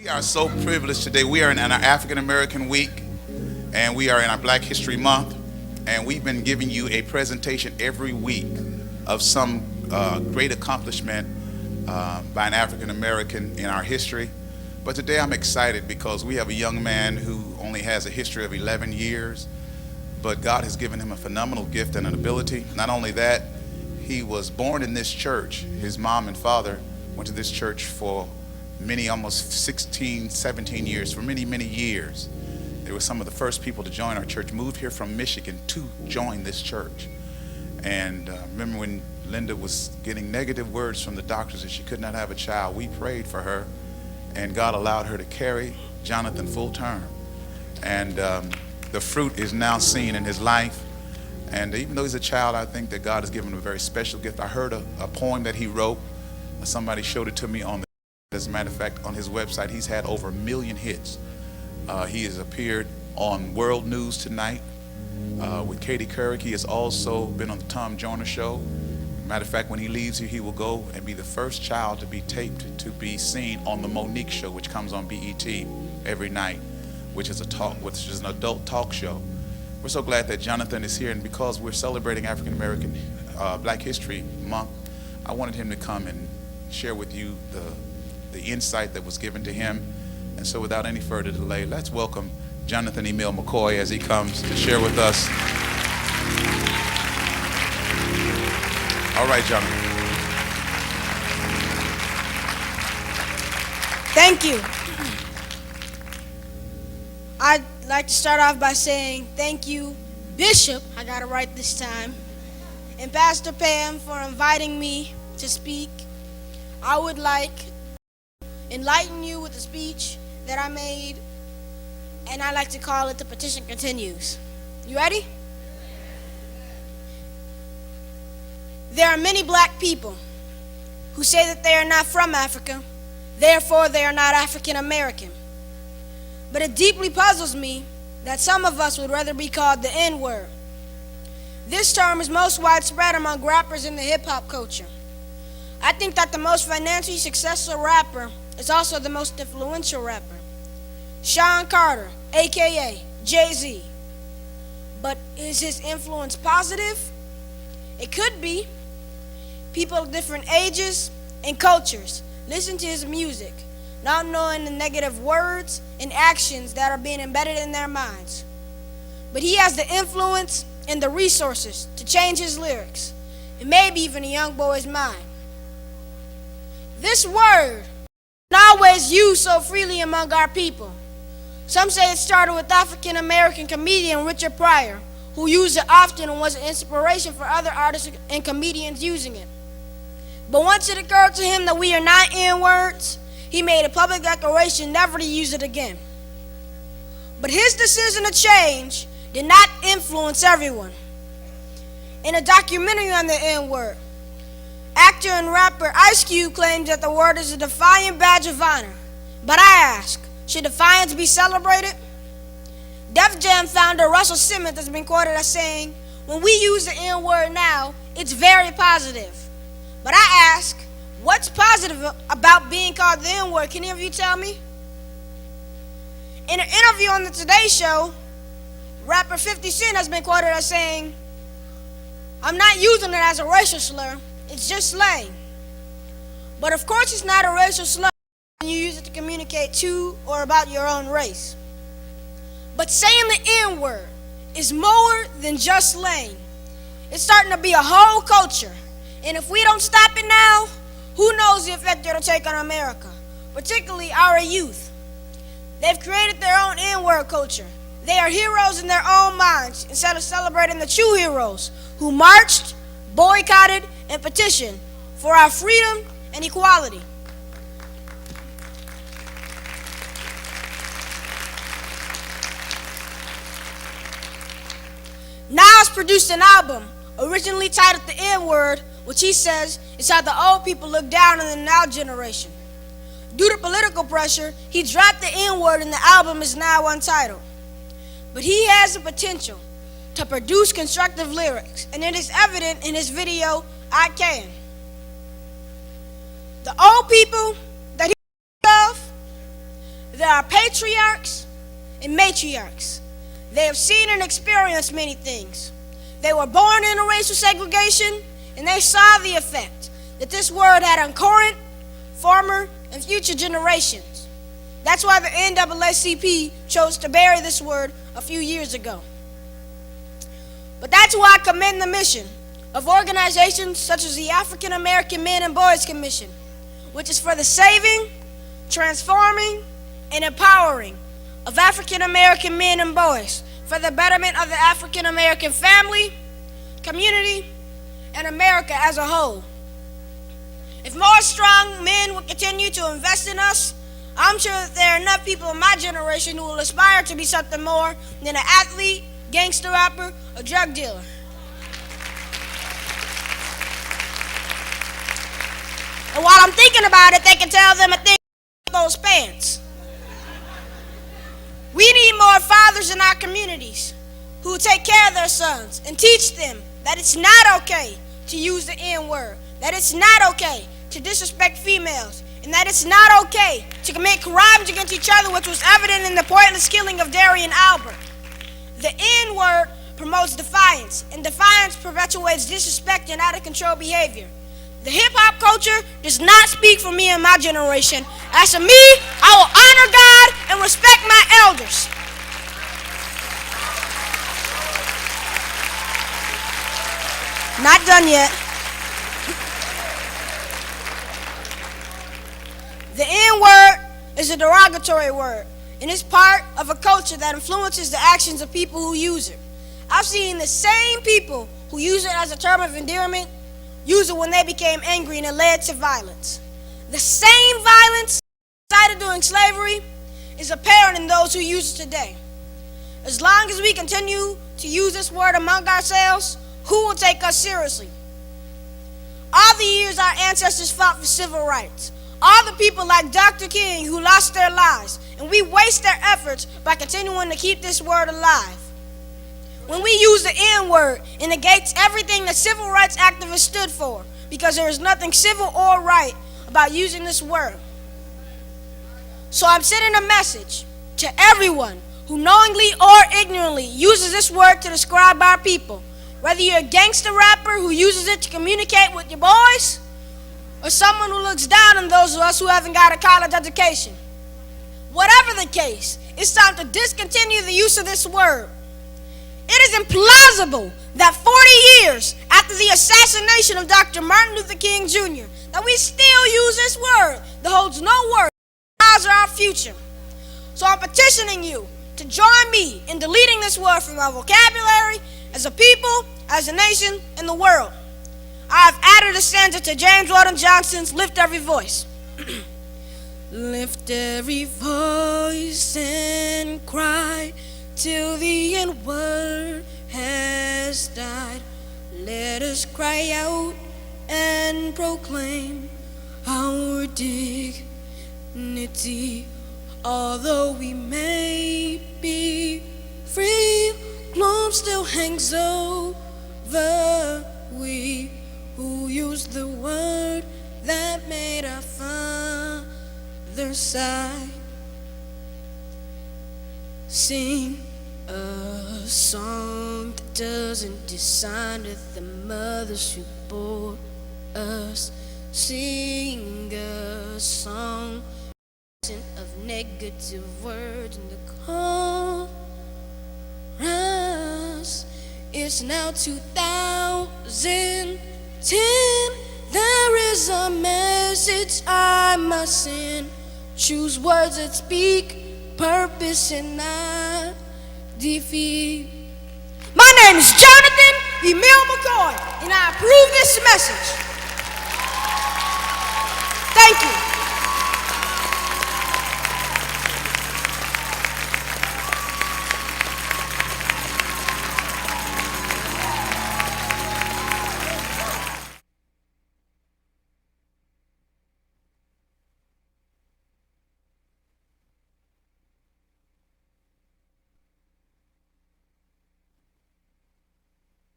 We are so privileged today. We are in our African American Week, and we are in our Black History Month, and we've been giving you a presentation every week of some great accomplishment by an African American in our history. But today I'm excited because we have a young man who only has a history of 11 years, but God has given him a phenomenal gift and an ability. Not only that, he was born in this church. His mom and father went to this church for many, almost 16, 17 years, for many, many years. They were some of the first people to join our church, moved here from Michigan to join this church. And remember when Linda was getting negative words from the doctors that she could not have a child, we prayed for her, and God allowed her to carry Jonathan full term. And the fruit is now seen in his life. And even though he's a child, I think that God has given him a very special gift. I heard a poem that he wrote. Somebody showed it to me on the, as a matter of fact, on his website. He's had over 1 million hits. He has appeared on World News Tonight with Katie Couric. He has also been on the Tom Joyner Show. Matter of fact, when he leaves here, he will go and be the first child to be taped to be seen on the Monique Show, which comes on BET every night, which is an adult talk show. We're so glad that Jonathan is here, and because we're celebrating African American Black History Month, I wanted him to come and share with you the insight that was given to him. And so without any further delay, let's welcome Jonathan Emil McCoy as he comes to share with us. All right, Jonathan. Thank you. I'd like to start off by saying thank you, Bishop, I got it right this time, and Pastor Pam for inviting me to speak. I would like to enlighten you with a speech that I made, and I like to call it The Petition Continues. You ready? There are many black people who say that they are not from Africa, therefore they are not African American. But it deeply puzzles me that some of us would rather be called the N-word. This term is most widespread among rappers in the hip-hop culture. I think that the most financially successful rapper is also the most influential rapper. Sean Carter, aka Jay-Z. But is his influence positive? It could be. People of different ages and cultures listen to his music, not knowing the negative words and actions that are being embedded in their minds. But he has the influence and the resources to change his lyrics, and maybe even a young boy's mind. This word is not always used so freely among our people. Some say it started with African American comedian Richard Pryor, who used it often and was an inspiration for other artists and comedians using it. But once it occurred to him that we are not N-words, he made a public declaration never to use it again. But his decision to change did not influence everyone. In a documentary on the N-word, actor and rapper Ice Cube claims that the word is a defiant badge of honor. But I ask, should defiance be celebrated? Def Jam founder Russell Simmons has been quoted as saying, when we use the N-word now, it's very positive. But I ask, what's positive about being called the N-word? Can any of you tell me? In an interview on the Today Show, rapper 50 Cent has been quoted as saying, I'm not using it as a racial slur, it's just slang. But of course it's not a racial slur when you use it to communicate to or about your own race. But saying the N-word is more than just slang. It's starting to be a whole culture. And if we don't stop it now, who knows the effect it'll take on America, particularly our youth. They've created their own N-word culture. They are heroes in their own minds instead of celebrating the true heroes who marched, boycotted, and petitioned for our freedom and equality. Nas produced an album originally titled The N-Word, which he says is how the old people look down on the now generation. Due to political pressure, he dropped the N-word and the album is now untitled. But he has the potential to produce constructive lyrics, and it is evident in his video, I Can. The old people that he of There are patriarchs and matriarchs. They have seen and experienced many things. They were born into racial segregation, and they saw the effect that this word had on current, former, and future generations. That's why the NAACP chose to bury this word a few years ago. But that's why I commend the mission of organizations such as the African American Men and Boys Commission, which is for the saving, transforming, and empowering of African American men and boys for the betterment of the African American family, community, and America as a whole. If more strong men will continue to invest in us, I'm sure that there are enough people in my generation who will aspire to be something more than an athlete, gangster rapper, or drug dealer. And while I'm thinking about it, they can tell them a thing about those pants. We need more fathers in our communities who will take care of their sons and teach them that it's not okay to use the N-word, that it's not okay to disrespect females, and that it's not okay to commit crimes against each other, which was evident in the pointless killing of Darian Albert. The N-word promotes defiance, and defiance perpetuates disrespect and out-of-control behavior. The hip-hop culture does not speak for me and my generation. As for me, I will honor God and respect my elders. Not done yet. The N-word is a derogatory word, and it's part of a culture that influences the actions of people who use it. I've seen the same people who use it as a term of endearment use it when they became angry and it led to violence. The same violence cited during slavery is apparent in those who use it today. As long as we continue to use this word among ourselves, who will take us seriously? All the years our ancestors fought for civil rights, all the people like Dr. King who lost their lives, and we waste their efforts by continuing to keep this word alive. When we use the N-word, it negates everything that civil rights activists stood for, because there is nothing civil or right about using this word. So I'm sending a message to everyone who knowingly or ignorantly uses this word to describe our people, whether you're a gangster rapper who uses it to communicate with your boys, or someone who looks down on those of us who haven't got a college education. Whatever the case, it's time to discontinue the use of this word. It is implausible that 40 years after the assassination of Dr. Martin Luther King Jr., that we still use this word that holds no worth in our lives or our future. So I'm petitioning you to join me in deleting this word from our vocabulary as a people, as a nation, and the world. I've added a stanza to James Weldon Johnson's Lift Every Voice. Lift every voice and cry till the N-word has died. Let us cry out and proclaim our dignity. Although we may be free, gloom still hangs over we who use the word that made our father sigh. Sing a song that doesn't dishonor the mothers who bore us. Sing a song of negative words in the chorus. It's now 2010. There is a message I must send. Choose words that speak purpose and not defeat. My name is Jonathan E. McCoy, and I approve this message.